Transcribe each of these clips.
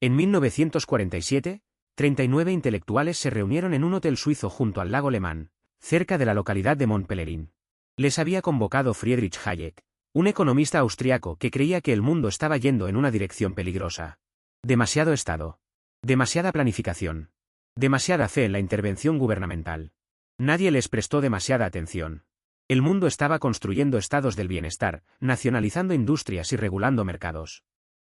En 1947, 39 intelectuales se reunieron en un hotel suizo junto al lago Le Mans, cerca de la localidad de Mont-Pelerin. Les había convocado Friedrich Hayek, un economista austriaco que creía que el mundo estaba yendo en una dirección peligrosa. Demasiado Estado. Demasiada planificación. Demasiada fe en la intervención gubernamental. Nadie les prestó demasiada atención. El mundo estaba construyendo estados del bienestar, nacionalizando industrias y regulando mercados.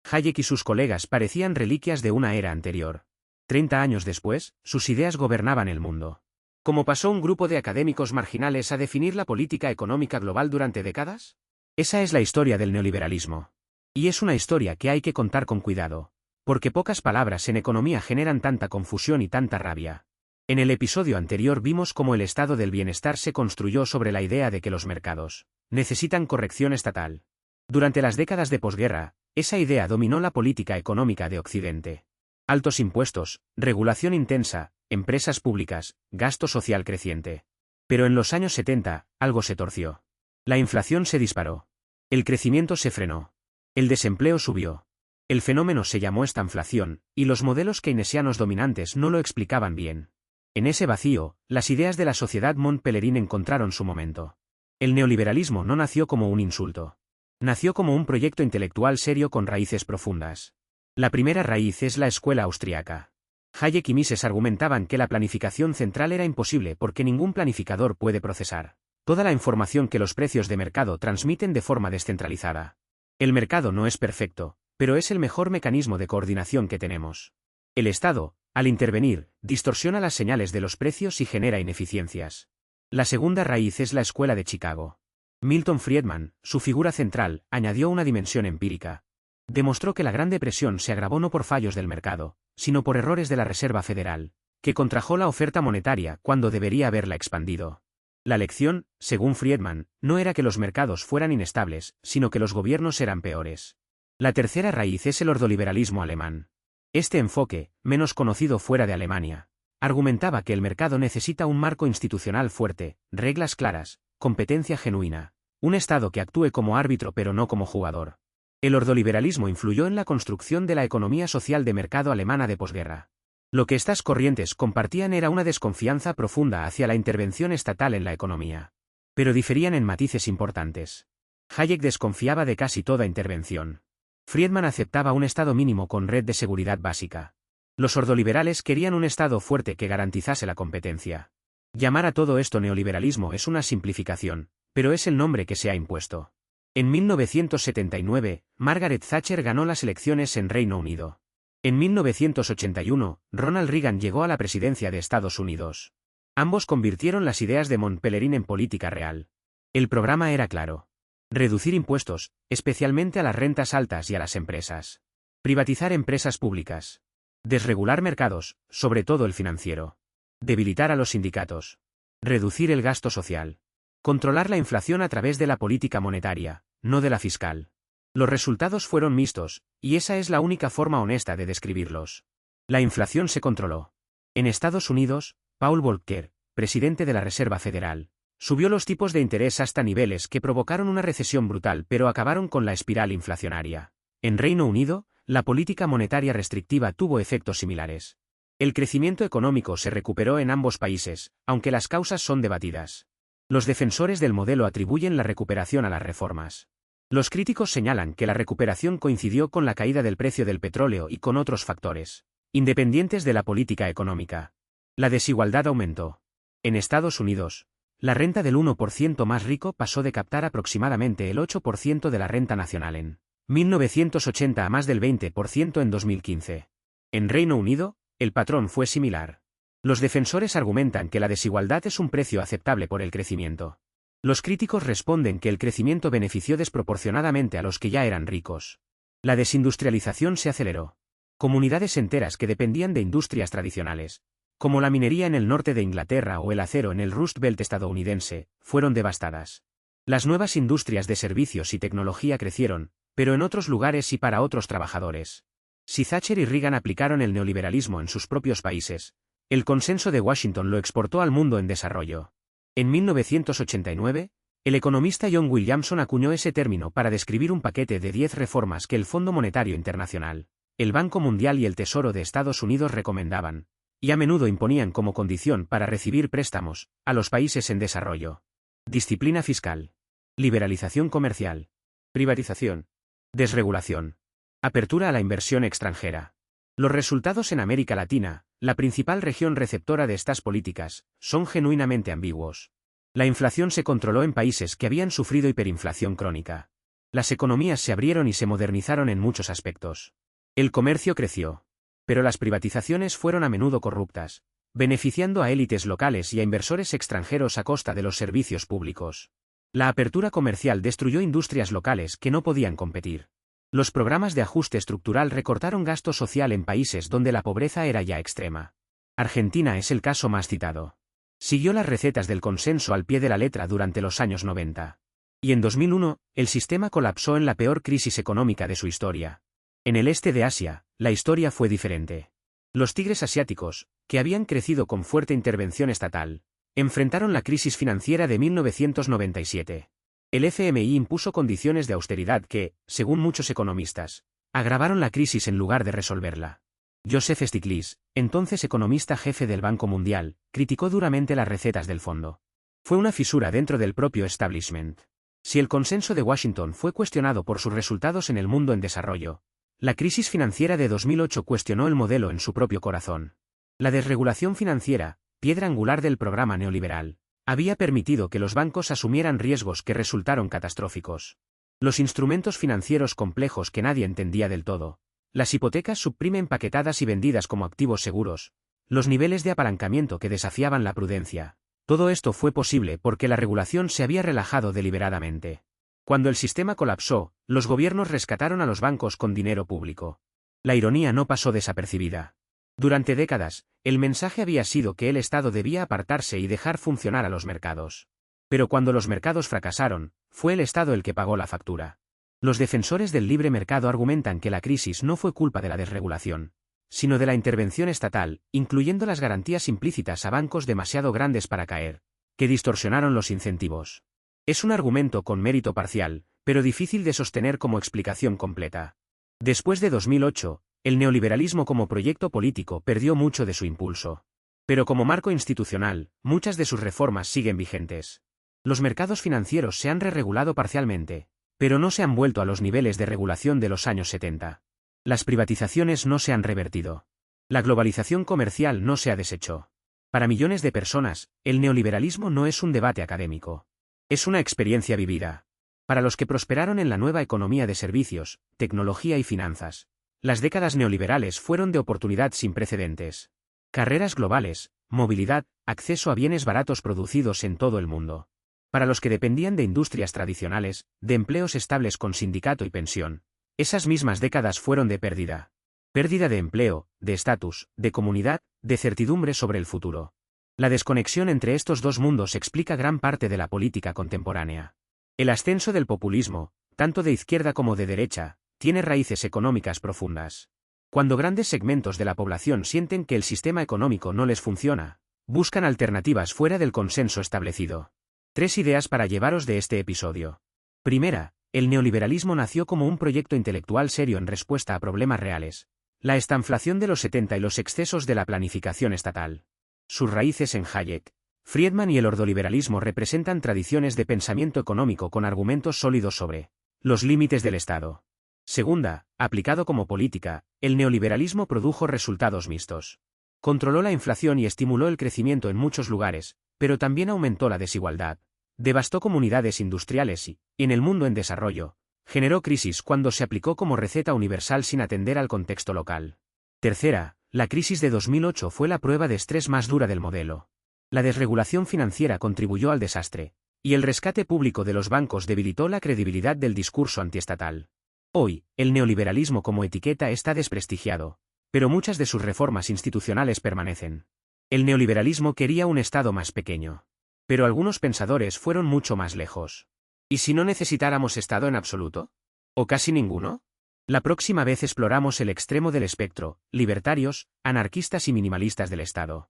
Hayek y sus colegas parecían reliquias de una era anterior. 30 años después, sus ideas gobernaban el mundo. ¿Cómo pasó un grupo de académicos marginales a definir la política económica global durante décadas? Esa es la historia del neoliberalismo. Y es una historia que hay que contar con cuidado, porque pocas palabras en economía generan tanta confusión y tanta rabia. En el episodio anterior vimos cómo el estado del bienestar se construyó sobre la idea de que los mercados necesitan corrección estatal. Durante las décadas de posguerra, esa idea dominó la política económica de Occidente. Altos impuestos, regulación intensa, empresas públicas, gasto social creciente. Pero en los años 70, algo se torció. La inflación se disparó. El crecimiento se frenó. El desempleo subió. El fenómeno se llamó estanflación, y los modelos keynesianos dominantes no lo explicaban bien. En ese vacío, las ideas de la sociedad Mont-Pelerin encontraron su momento. El neoliberalismo no nació como un insulto. Nació como un proyecto intelectual serio con raíces profundas. La primera raíz es la escuela austriaca. Hayek y Mises argumentaban que la planificación central era imposible porque ningún planificador puede procesar toda la información que los precios de mercado transmiten de forma descentralizada. El mercado no es perfecto, pero es el mejor mecanismo de coordinación que tenemos. El Estado, al intervenir, distorsiona las señales de los precios y genera ineficiencias. La segunda raíz es la escuela de Chicago. Milton Friedman, su figura central, añadió una dimensión empírica. Demostró que la Gran Depresión se agravó no por fallos del mercado, sino por errores de la Reserva Federal, que contrajo la oferta monetaria cuando debería haberla expandido. La lección, según Friedman, no era que los mercados fueran inestables, sino que los gobiernos eran peores. La tercera raíz es el ordoliberalismo alemán. Este enfoque, menos conocido fuera de Alemania, argumentaba que el mercado necesita un marco institucional fuerte, reglas claras, competencia genuina, un Estado que actúe como árbitro pero no como jugador. El ordoliberalismo influyó en la construcción de la economía social de mercado alemana de posguerra. Lo que estas corrientes compartían era una desconfianza profunda hacia la intervención estatal en la economía. Pero diferían en matices importantes. Hayek desconfiaba de casi toda intervención. Friedman aceptaba un Estado mínimo con red de seguridad básica. Los ordoliberales querían un Estado fuerte que garantizase la competencia. Llamar a todo esto neoliberalismo es una simplificación, pero es el nombre que se ha impuesto. En 1979, Margaret Thatcher ganó las elecciones en Reino Unido. En 1981, Ronald Reagan llegó a la presidencia de Estados Unidos. Ambos convirtieron las ideas de Mont-Pelerin en política real. El programa era claro. Reducir impuestos, especialmente a las rentas altas y a las empresas. Privatizar empresas públicas. Desregular mercados, sobre todo el financiero. Debilitar a los sindicatos. Reducir el gasto social. Controlar la inflación a través de la política monetaria, no de la fiscal. Los resultados fueron mixtos, y esa es la única forma honesta de describirlos. La inflación se controló. En Estados Unidos, Paul Volcker, presidente de la Reserva Federal, subió los tipos de interés hasta niveles que provocaron una recesión brutal pero acabaron con la espiral inflacionaria. En Reino Unido, la política monetaria restrictiva tuvo efectos similares. El crecimiento económico se recuperó en ambos países, aunque las causas son debatidas. Los defensores del modelo atribuyen la recuperación a las reformas. Los críticos señalan que la recuperación coincidió con la caída del precio del petróleo y con otros factores, independientes de la política económica. La desigualdad aumentó. En Estados Unidos, la renta del 1% más rico pasó de captar aproximadamente el 8% de la renta nacional en 1980 a más del 20% en 2015. En Reino Unido, el patrón fue similar. Los defensores argumentan que la desigualdad es un precio aceptable por el crecimiento. Los críticos responden que el crecimiento benefició desproporcionadamente a los que ya eran ricos. La desindustrialización se aceleró. Comunidades enteras que dependían de industrias tradicionales, como la minería en el norte de Inglaterra o el acero en el Rust Belt estadounidense, fueron devastadas. Las nuevas industrias de servicios y tecnología crecieron, pero en otros lugares y para otros trabajadores. Si Thatcher y Reagan aplicaron el neoliberalismo en sus propios países, el consenso de Washington lo exportó al mundo en desarrollo. En 1989, el economista John Williamson acuñó ese término para describir un paquete de 10 reformas que el Fondo Monetario Internacional el Banco Mundial y el Tesoro de Estados Unidos recomendaban, y a menudo imponían como condición para recibir préstamos, a los países en desarrollo. Disciplina fiscal. Liberalización comercial. Privatización. Desregulación. Apertura a la inversión extranjera. Los resultados en América Latina, la principal región receptora de estas políticas, son genuinamente ambiguos. La inflación se controló en países que habían sufrido hiperinflación crónica. Las economías se abrieron y se modernizaron en muchos aspectos. El comercio creció. Pero las privatizaciones fueron a menudo corruptas, beneficiando a élites locales y a inversores extranjeros a costa de los servicios públicos. La apertura comercial destruyó industrias locales que no podían competir. Los programas de ajuste estructural recortaron gasto social en países donde la pobreza era ya extrema. Argentina es el caso más citado. Siguió las recetas del consenso al pie de la letra durante los años 90. Y en 2001, el sistema colapsó en la peor crisis económica de su historia. En el este de Asia, la historia fue diferente. Los tigres asiáticos, que habían crecido con fuerte intervención estatal, enfrentaron la crisis financiera de 1997. El FMI impuso condiciones de austeridad que, según muchos economistas, agravaron la crisis en lugar de resolverla. Joseph Stiglitz, entonces economista jefe del Banco Mundial, criticó duramente las recetas del fondo. Fue una fisura dentro del propio establishment. Si el consenso de Washington fue cuestionado por sus resultados en el mundo en desarrollo, la crisis financiera de 2008 cuestionó el modelo en su propio corazón. La desregulación financiera, piedra angular del programa neoliberal, había permitido que los bancos asumieran riesgos que resultaron catastróficos. Los instrumentos financieros complejos que nadie entendía del todo, las hipotecas subprime empaquetadas y vendidas como activos seguros, los niveles de apalancamiento que desafiaban la prudencia. Todo esto fue posible porque la regulación se había relajado deliberadamente. Cuando el sistema colapsó, los gobiernos rescataron a los bancos con dinero público. La ironía no pasó desapercibida. Durante décadas, el mensaje había sido que el Estado debía apartarse y dejar funcionar a los mercados. Pero cuando los mercados fracasaron, fue el Estado el que pagó la factura. Los defensores del libre mercado argumentan que la crisis no fue culpa de la desregulación, sino de la intervención estatal, incluyendo las garantías implícitas a bancos demasiado grandes para caer, que distorsionaron los incentivos. Es un argumento con mérito parcial, pero difícil de sostener como explicación completa. Después de 2008, el neoliberalismo como proyecto político perdió mucho de su impulso. Pero como marco institucional, muchas de sus reformas siguen vigentes. Los mercados financieros se han re-regulado parcialmente, pero no se han vuelto a los niveles de regulación de los años 70. Las privatizaciones no se han revertido. La globalización comercial no se ha deshecho. Para millones de personas, el neoliberalismo no es un debate académico. Es una experiencia vivida. Para los que prosperaron en la nueva economía de servicios, tecnología y finanzas, las décadas neoliberales fueron de oportunidad sin precedentes. Carreras globales, movilidad, acceso a bienes baratos producidos en todo el mundo. Para los que dependían de industrias tradicionales, de empleos estables con sindicato y pensión, esas mismas décadas fueron de pérdida. Pérdida de empleo, de estatus, de comunidad, de certidumbre sobre el futuro. La desconexión entre estos dos mundos explica gran parte de la política contemporánea. El ascenso del populismo, tanto de izquierda como de derecha, tiene raíces económicas profundas. Cuando grandes segmentos de la población sienten que el sistema económico no les funciona, buscan alternativas fuera del consenso establecido. 3 ideas para llevaros de este episodio. Primera, el neoliberalismo nació como un proyecto intelectual serio en respuesta a problemas reales. La estanflación de los 70 y los excesos de la planificación estatal. Sus raíces en Hayek, Friedman y el ordoliberalismo representan tradiciones de pensamiento económico con argumentos sólidos sobre los límites del Estado. Segunda, aplicado como política, el neoliberalismo produjo resultados mixtos. Controló la inflación y estimuló el crecimiento en muchos lugares, pero también aumentó la desigualdad. Devastó comunidades industriales y, en el mundo en desarrollo, generó crisis cuando se aplicó como receta universal sin atender al contexto local. Tercera, la crisis de 2008 fue la prueba de estrés más dura del modelo. La desregulación financiera contribuyó al desastre, y el rescate público de los bancos debilitó la credibilidad del discurso antiestatal. Hoy, el neoliberalismo como etiqueta está desprestigiado, pero muchas de sus reformas institucionales permanecen. El neoliberalismo quería un Estado más pequeño. Pero algunos pensadores fueron mucho más lejos. ¿Y si no necesitáramos Estado en absoluto? ¿O casi ninguno? La próxima vez exploramos el extremo del espectro, libertarios, anarquistas y minimalistas del Estado.